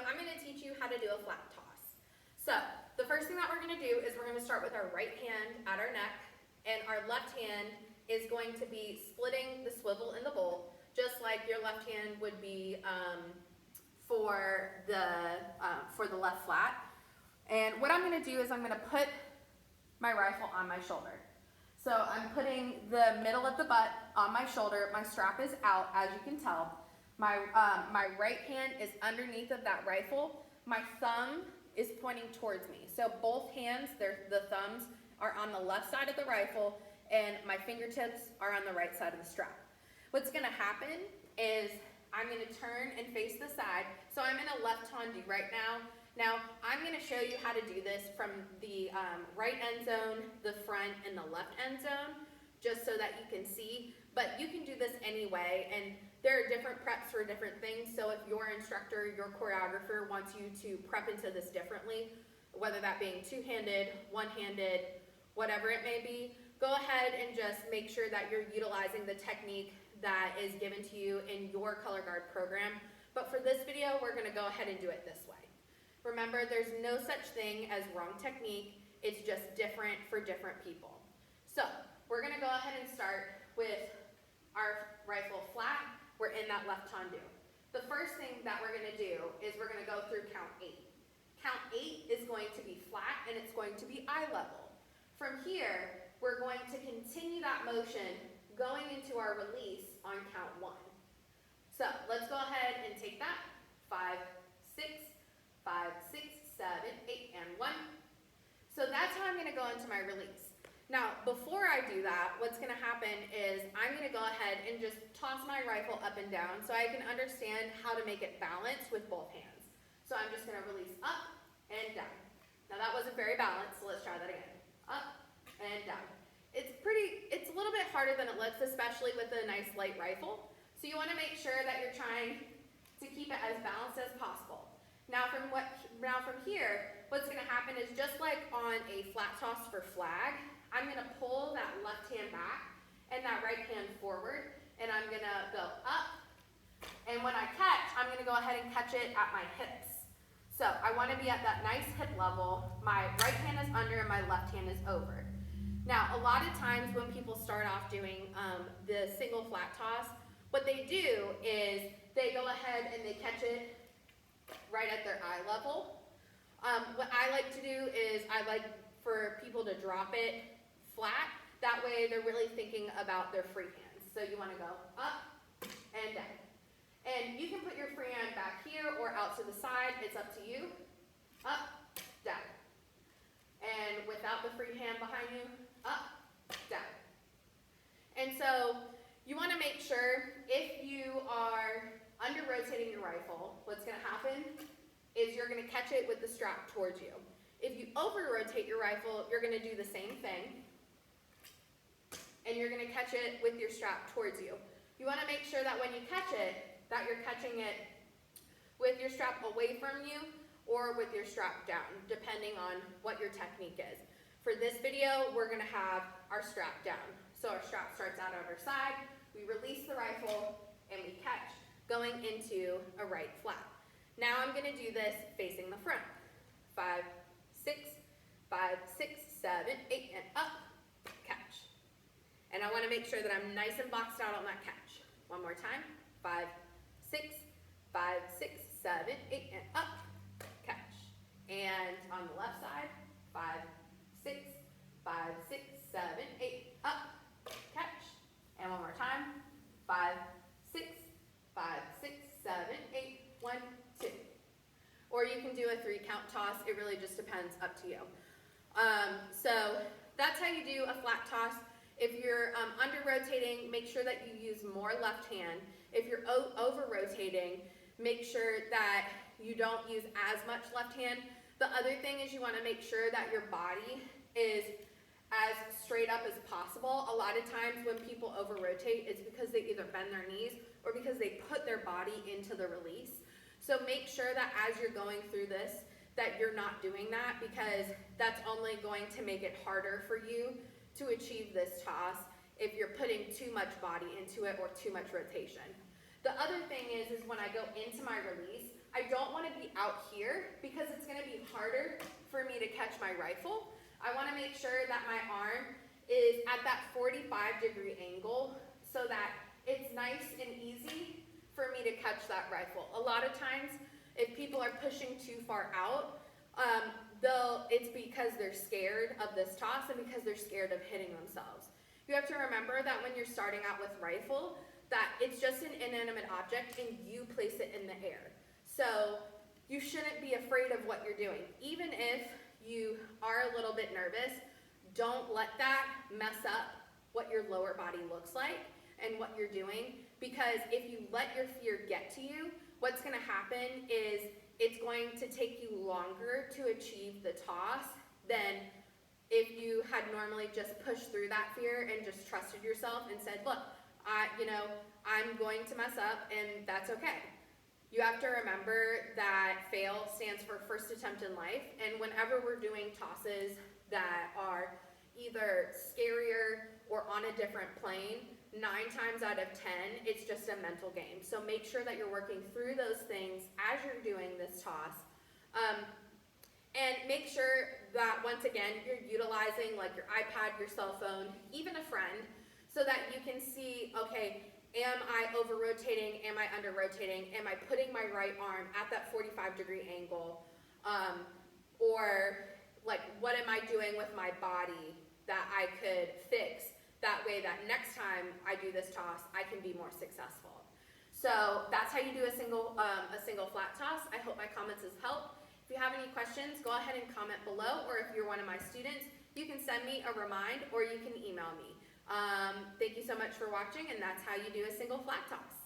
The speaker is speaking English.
I'm going to teach you how to do a flat toss. So the first thing that we're going to do is we're going to start with our right hand at our neck, and our left hand is going to be splitting the swivel in the bowl, just like your left hand would be for the left flat. And what I'm going to do is I'm going to put my rifle on my shoulder. So I'm putting the middle of the butt on my shoulder. My strap is out, as you can tell. My right hand is underneath of that rifle. My thumb is pointing towards me. So both hands, the thumbs, are on the left side of the rifle, and my fingertips are on the right side of the strap. What's going to happen is I'm going to turn and face the side. So I'm in a left tendu right now. Now, I'm going to show you how to do this from the right end zone, the front, and the left end zone, just so that you can see. But you can do this anyway, and there are different preps for different things. So if your instructor, your choreographer wants you to prep into this differently, whether that being two-handed, one-handed, whatever it may be, go ahead and just make sure that you're utilizing the technique that is given to you in your color guard program. But for this video, we're going to go ahead and do it this way. Remember, there's no such thing as wrong technique. It's just different for different people. So we're going to go ahead and start with our rifle flat. We're in that left tendu. The first thing that we're going to do is we're going to go through count 8. Count 8 is going to be flat, and it's going to be eye level. From here, we're going to continue that motion going into our release on count 1. So let's go ahead and take that. 5, 6, 5, 6, 7, 8, and 1. So that's how I'm going to go into my release. Now, before I do that, what's going to happen is I'm going to go ahead and just toss my rifle up and down so I can understand how to make it balanced with both hands. So I'm just going to release up and down. Now that wasn't very balanced, so let's try that again. Up and down. It's a little bit harder than it looks, especially with a nice light rifle. So you want to make sure that you're trying to keep it as balanced as possible. Now from here, what's going to happen is just like on a flat toss for flag, I'm going to pull that left hand back and that right hand forward, and I'm going to go up. And when I catch, I'm going to go ahead and catch it at my hips. So I want to be at that nice hip level. My right hand is under and my left hand is over. Now, a lot of times when people start off doing the single flat toss, what they do is they go ahead and they catch it right at their eye level. What I like to do is I like for people to drop it flat. That way they're really thinking about their free hands. So you want to go up and down. And you can put your free hand back here or out to the side. It's up to you. Up, down. And without the free hand behind you, up, down. And so you want to make sure if you are under rotating your rifle, what's going to happen is you're going to catch it with the strap towards you. If you over rotate your rifle, you're going to do the same thing. And you're going to catch it with your strap towards you. You want to make sure that when you catch it, that you're catching it with your strap away from you or with your strap down, depending on what your technique is. For this video, we're going to have our strap down. So our strap starts out on our side, we release the rifle, and we catch, going into a right flat. Now I'm going to do this facing the front. 5, 6, 5, 6, 7, 8, and up, catch. And I want to make sure that I'm nice and boxed out on that catch. One more time. 5, 6, 5, 6, 7, 8, and up, catch. And on the left side, 5, 6, 5, 6, 7, 8, up, catch. And one more time. 5, 6, 5, 6, 7, 8, 1, 2. Or you can do a 3-count toss. It really just depends, up to you. So that's how you do a flat toss. If you're under rotating, make sure that you use more left hand. If you're over rotating, make sure that you don't use as much left hand. The other thing is you want to make sure that your body is as straight up as possible. A lot of times when people over rotate, it's because they either bend their knees or because they put their body into the release. So make sure that as you're going through this, that you're not doing that, because that's only going to make it harder for you to achieve this toss if you're putting too much body into it or too much rotation. The other thing is when I go into my release, I don't want to be out here because it's going to be harder for me to catch my rifle. I want to make sure that my arm is at that 45-degree angle so that it's nice and easy for me to catch that rifle. A lot of times, if people are pushing too far out, it's because they're scared of this toss and because they're scared of hitting themselves. You have to remember that when you're starting out with rifle, that it's just an inanimate object and you place it in the air. So you shouldn't be afraid of what you're doing. Even if you are a little bit nervous, don't let that mess up what your lower body looks like and what you're doing, because if you let your fear get to you, what's going to happen is it's going to take you longer to achieve the toss than if you had normally just pushed through that fear and just trusted yourself and said, look, I'm going to mess up and that's okay. You have to remember that fail stands for first attempt in life, and whenever we're doing tosses that are either scarier or on a different plane, 9 times out of 10, it's just a mental game. So make sure that you're working through those things as you're doing this toss. And make sure that, once again, you're utilizing like your iPad, your cell phone, even a friend, so that you can see, okay, am I over-rotating? Am I under-rotating? Am I putting my right arm at that 45-degree angle? Or like, what am I doing with my body that I could fix? That way that next time I do this toss, I can be more successful. So that's how you do a single flat toss. I hope my comments has helped. If you have any questions, go ahead and comment below, or if you're one of my students, you can send me a remind or you can email me. Thank you so much for watching, and that's how you do a single flat toss.